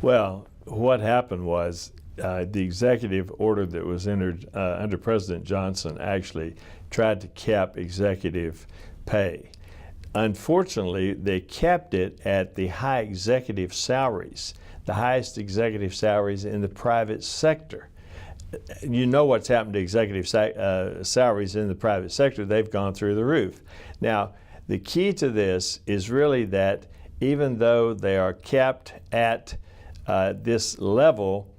Well, what happened was the executive order that was entered under President Johnson actually tried to cap executive pay. Unfortunately, they capped it at the high executive salaries, the highest executive salaries in the private sector. You know what's happened to executive salaries in the private sector. They've gone through the roof. Now, the key to this is really that even though they are capped at this level,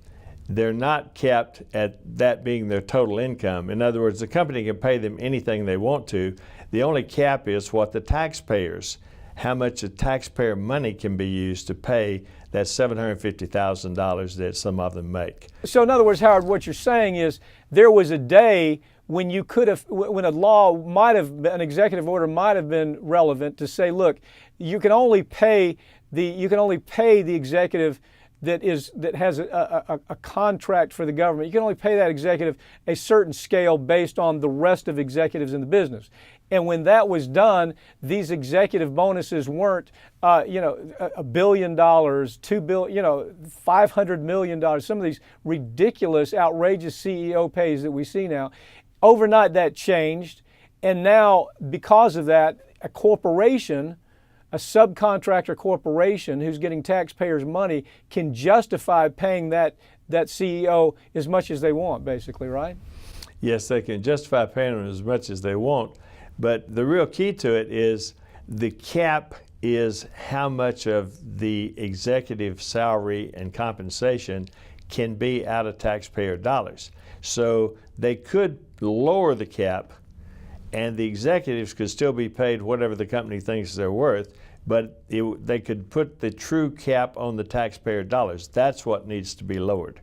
they're not capped at that being their total income. In other words, the company can pay them anything they want to. The only cap is what the taxpayers, how much the taxpayer money can be used to pay that $750,000 that some of them make. So in other words, Howard, what you're saying is there was a day when you could have, when a law might have, an executive order might have been relevant to say, look, you can only pay the executive that has a contract for the government. You can only pay that executive a certain scale based on the rest of executives in the business. And when that was done, these executive bonuses weren't, $1 billion, $2 billion, $500 million. Some of these ridiculous, outrageous CEO pays that we see now. Overnight, that changed, and now because of that, a corporation, a subcontractor corporation who's getting taxpayers' money can justify paying that CEO as much as they want, basically, right? Yes, they can justify paying them as much as they want, but the real key to it is the cap is how much of the executive salary and compensation can be out of taxpayer dollars. So they could lower the cap and the executives could still be paid whatever the company thinks they're worth, but they could put the true cap on the taxpayer dollars. That's what needs to be lowered.